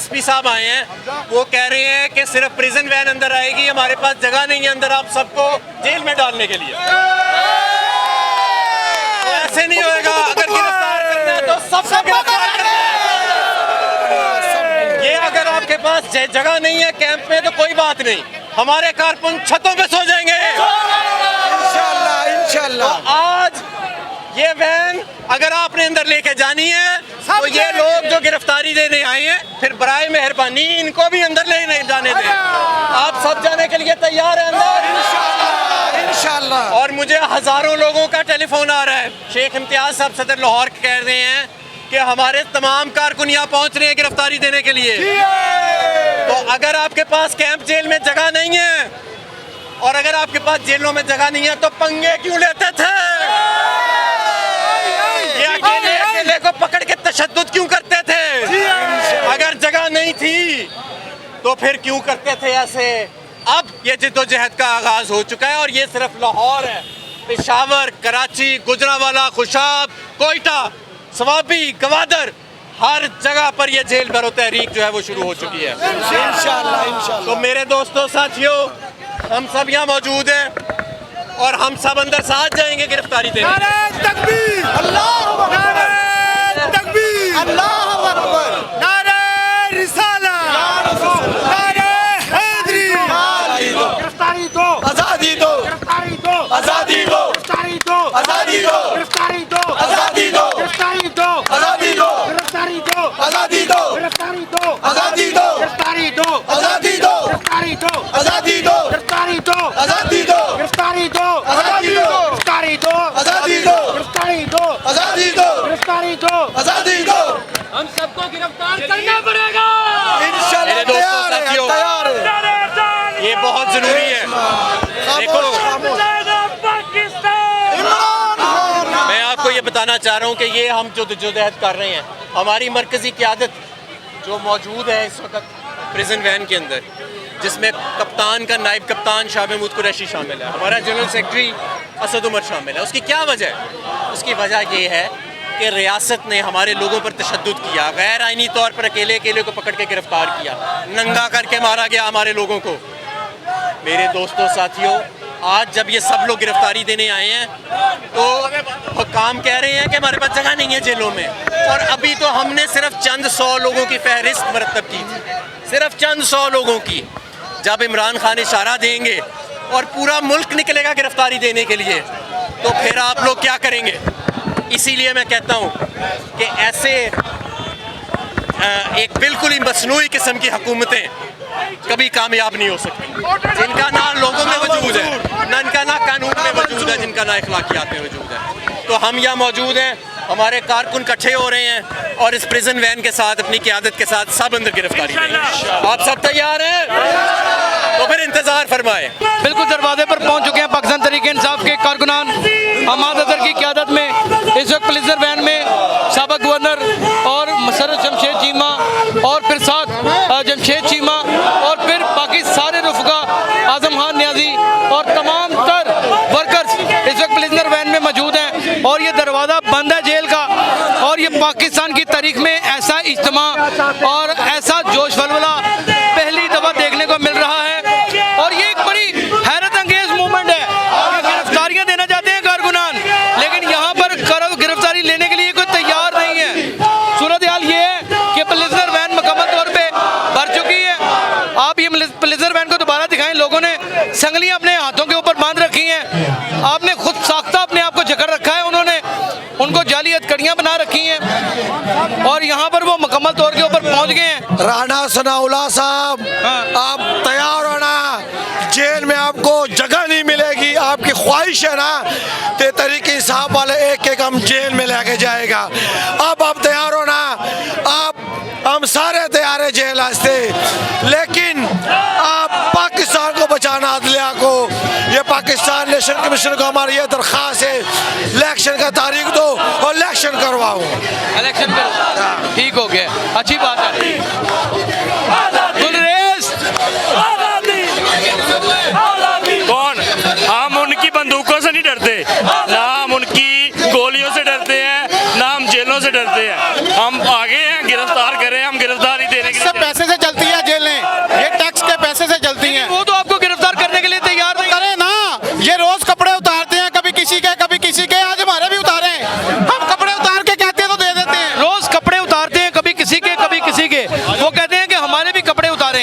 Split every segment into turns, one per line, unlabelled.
SP साहब आए हैं, वो कह रहे हैं कि सिर्फ प्रिजन वैन अंदर आएगी, हमारे पास जगह नहीं है अंदर आप सबको जेल में डालने के लिए। तो ऐसे नहीं होएगा, अगर गिरफ्तार करना है तो सबको गिरफ्तार करना है। ये अगर आपके पास जगह नहीं है कैंप में तो कोई बात नहीं, हमारे कारकुन छतों पे सो जाएंगे इंशाल्लाह इंशाल्लाह। तो आज ये वैन अगर आपने अंदर लेके जानी है तो ये लोग जो गिरफ्तारी देने आए हैं, फिर बराए मेहरबानी इनको भी अंदर ले नहीं जाने दें। आप सब जाने के लिए तैयार हैं अंदर इंशाल्लाह। और मुझे हजारों लोगों का टेलीफोन आ रहा है। शेख इम्तियाज साहब सदर लाहौर कह रहे हैं कि हमारे तमाम कारकुन यहाँ पहुंच रहे हैं गिरफ्तारी देने के लिए। तो अगर आपके पास कैंप जेल में जगह नहीं है और अगर आपके पास जेलों में जगह नहीं है तो पंगे क्यों लेते थे? ये अकेले अकेले को पकड़ के तशद्दुद क्यों करते थे? अगर जगह नहीं थी तो फिर क्यों करते थे ऐसे? अब ये जिद्दोजहद का आगाज हो चुका है और ये सिर्फ लाहौर है, पेशावर, कराची, गुजरांवाला, खुशाब, कोयटा, सवाबी, गवादर, हर जगह पर ये जेल भरो तहरीक जो है वो शुरू हो चुकी है इंशाल्लाह इंशाल्लाह। तो मेरे दोस्तों साथियों, हम सब यहाँ मौजूद हैं और हम सब अंदर साथ जाएंगे गिरफ्तारी देने।
नारे तकबीर, अल्लाहु अकबर, नारे तकबीर, अल्लाहु अकबर, नारे रिसाला, नारे हैदरी, गिरफ्तारी दो, आजादी दो, गिरफ्तारी दो, आजादी दो, गिरफ्तारी दो, आजादी दो, गिरफ्तारी दो, आजादी दो, गिरफ्तारी दो, आजादी दो, गिरफ्तारी दो, आजादी दो, गिरफ्तारी दो, आजादी दो, गिरफ्तारी दो, आजादी दो, गिरफ्तारी दो, आजादी दो, गिरफ्तारी दो, आजादी दो, गिरफ्तारी दो, आजादी दो, गिरफ्तारी दो, आजादी दो, गिरफ्तारी दो, आजादी दो, गिरफ्तारी दो, आजादी दो। हम सबको गिरफ्तार करना पड़ेगा इंशाल्लाह।
मेरे दोस्तों साथियों, ये बहुत जरूरी है। देखो, मैं आपको ये बताना चाह रहा हूँ कि ये हम जो जद्दोजहद कर रहे हैं, हमारी मरकजी क़यादत जो मौजूद है इस वक्त प्रिजन वैन के अंदर, जिसमें कप्तान का नायब कप्तान शाह महमूद कुरैशी शामिल है, हमारा जनरल सेक्रेटरी असद उमर शामिल है। उसकी क्या वजह है? उसकी वजह ये है कि रियासत ने हमारे लोगों पर तशद्दुद किया, गैर आइनी तौर पर अकेले अकेले को पकड़ के गिरफ्तार किया, नंगा करके मारा गया हमारे लोगों को। मेरे दोस्तों साथियों, आज जब ये सब लोग गिरफ्तारी देने आए हैं तो हुक्काम कह रहे हैं कि हमारे पास जगह नहीं है जेलों में, और अभी तो हमने सिर्फ चंद 100 लोगों की फहरिस्त मरतब की थी, सिर्फ चंद 100 लोगों की। जब इमरान खान इशारा देंगे और पूरा मुल्क निकलेगा गिरफ्तारी देने के लिए तो फिर आप लोग क्या करेंगे? इसीलिए मैं कहता हूँ कि ऐसे एक बिल्कुल ही मसनूई किस्म की हुकूमतें कभी कामयाब नहीं हो सकती, जिनका ना लोगों में वजूद है, ना इनका ना कानून में वजूद है, जिनका ना इखलाकियात में वजूद है। तो हम यहाँ मौजूद हैं, हमारे कारकुन इकट्ठे हो रहे हैं और इस प्रिजन वैन के साथ, अपनी क़यादत के साथ सब अंदर गिरफ्तारी देंगे। आप सब तैयार हैं? तो फिर इंतजार फरमाए।
बिल्कुल दरवाजे पर पहुंच चुके हैं पाकिस्तान तहरीक इंसाफ के कारकुनान हमाद अजहर की क़यादत में। इस वक्त प्रिजन वैन में साबिक़ गवर्नर और सर जमशेद चीमा और फिर साथ जमशेद चीमा और फिर बाकी सारे रुफ़का, आज़म खान न्याजी और तमाम तर वर्कर्स इस वक्त प्रिजनर वैन में मौजूद हैं और ये दरवाज़ा बंद है जेल का। और ये पाकिस्तान की तारीख में ऐसा इज्तिमा और ऐसा जोश वलवला पहली दफ़ा देखने को मिल रहा है और ये एक बड़ी हैरत अंगेज मूवमेंट है। गिरफ्तारियाँ देना चाहते हैं कारकुनान, लेकिन यहाँ पर गिरफ्तारी लेने के लिए कोई तैयार नहीं है। सूरत हाल ये है कि प्रिजनर वैन मुकम्मल तौर पे भर चुकी है। आप ये प्रिजनर वैन को दोबारा दिखाएं। लोगों ने संगलियाँ अपने हाथों के ऊपर बांध रखी हैं, आपने खुद साख्ता अपने आप को जकड़ रखा है, उन्होंने उनको जाली हथकड़ियाँ बना रखी हैं और यहाँ पर वो मुकम्मल तौर के ऊपर पहुँच गए हैं।
राना सनाउल्लाह साहब, आप तैयार होना, जेल में आपको जगह नहीं मिलेगी। आपकी ख्वाहिश है ना ते तहरीक इंसाफ वाले एक एक हम जेल में लेके जाएगा। अब आप तैयार होना, आप हम सारे तैयार है जेल वास्ते, लेकिन आप पाकिस्तान को बचाना, अदलिया को, ये पाकिस्तान इलेक्शन कमीशन को हमारी ये दरख्वास्त है, इलेक्शन का तारीख दो और इलेक्शन करवाओ।
इलेक्शन करो, ठीक हो गया, अच्छी बात है।
कौन? हम उनकी बंदूकों से नहीं डरते, ना हम उनकी गोलियों से डरते हैं, ना हम जेलों से डरते हैं। हम आगे हैं, गिरफ्तार करें, हम गिरफ्तारी देने के लिए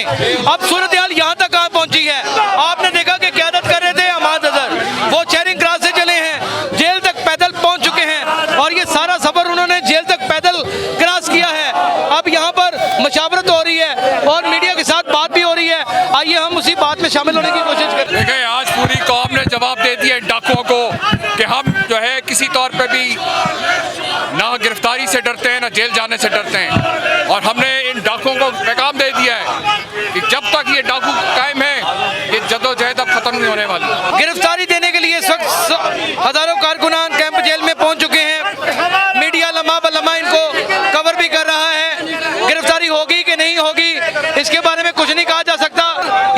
करें। अब सूरत हाल यहाँ तक कहाँ पहुँची है, आपने देखा कि क़यादत कर रहे थे अहमद अजहर, वो चेरिंग क्रॉस से चले हैं, जेल तक पैदल पहुँच चुके हैं और ये सारा सफ़र उन्होंने जेल तक पैदल क्रॉस किया है। अब यहाँ पर मशावरत हो रही है और मीडिया के साथ बात भी हो रही है, आइए हम उसी बात में शामिल होने की कोशिश करते हैं।
देखिए, आज पूरी कौम ने जवाब दे दिया डाकुओं को कि हम जो है किसी तौर पे भी ना गिरफ्तारी से डरते हैं ना जेल जाने से डरते हैं, और हमने इन डाकुओं को पैगाम दे दिया है कि जब तक ये डाकू कायम है ये जदोजहद अब खत्म नहीं होने वाली।
गिरफ्तारी देने के लिए इस वक्त हजारों कारकुनान कैंप जेल में पहुंच चुके हैं। मीडिया लम्हा ब लम्हा इनको कवर भी कर रहा है। गिरफ्तारी होगी कि नहीं होगी इसके बारे में कुछ नहीं कहा जा सकता।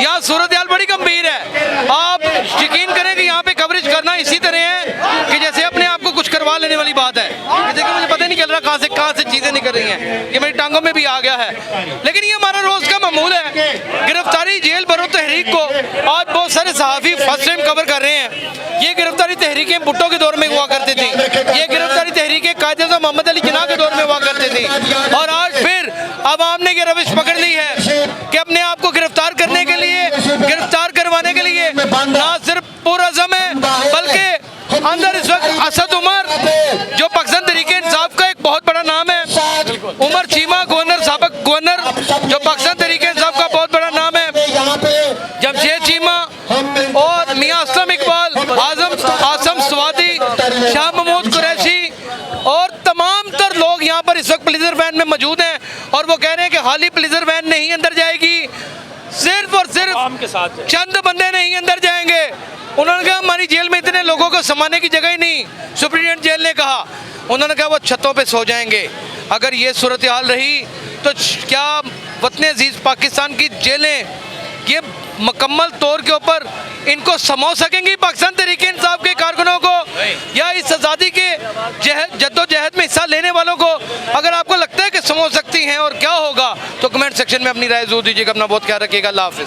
यहाँ सूरत हाल बड़ी गंभीर है। आप यकीन करें कि यहाँ पे कवरेज करना इसी तरह है कि जैसे अपने आप को कुछ करवा लेने वाली बात है। देखिए, मुझे पता नहीं चल रहा कहाँ से चीज़ें निकल रही हैं, ये मेरी टांगों में भी आ गया है, लेकिन ये हमारा रोज़ का मामूल है। गिरफ्तारी जेल भरो तहरीक को आज बहुत सारे सहाफ़ी फर्स्ट टाइम कवर कर रहे हैं। ये गिरफ्तारी तहरीकें भुट्टो के दौर में हुआ करती थी, ये गिरफ्तारी तहरीकें कायदे आज़म मोहम्मद अली जिन्ना के दौर में हुआ करती थी, और आज फिर अवाम ने ये रविश पकड़ ली है कि अपने आप को गिरफ्तार करने के लिए, गिरफ्तार करवाने के लिए ना सिर्फ पुरअज़म है बल्कि अंदर इस वक्त असद उमर जो पाकिस्तान तहरीक इंसाफ का एक बहुत बड़ा नाम है, उमर चीमा गवर्नर, साबिक गवर्नर जो पाकिस्तान तहरीक इंसाफ का बहुत बड़ा नाम है, जमशेद चीमा और मियां असलम इकबाल, आसम स्वादी, शाह महमूद कुरैशी और तमाम तर लोग यहाँ पर इस वक्त प्लेजर वैन में मौजूद हैं। और वो कह रहे हैं कि खाली प्लेजर वैन नहीं अंदर जाएगी, सिर्फ और सिर्फ चंद बंदे नहीं अंदर जाएंगे। उन्होंने कहा हमारी जेल में इतने लोगों को समाने की जगह ही नहीं, सुप्रीडेंट जेल ने कहा। उन्होंने कहा वो छतों पे सो जाएंगे। अगर ये सूरत हाल रही तो क्या वतन अजीज़ पाकिस्तान की जेलें ये मुकम्मल तौर के ऊपर इनको समो सकेंगी पाकिस्तान तहरीक इंसाफ के कारकुनों को, या इस आज़ादी के जद्दोजहद में हिस्सा लेने वालों को? अगर आपको लगता है कि समो सकती हैं और क्या होगा तो कमेंट सेक्शन में अपनी राय ज़रूर दीजिएगा। अपना बहुत ख्याल रखिएगा। अल्लाह हाफ़िज़।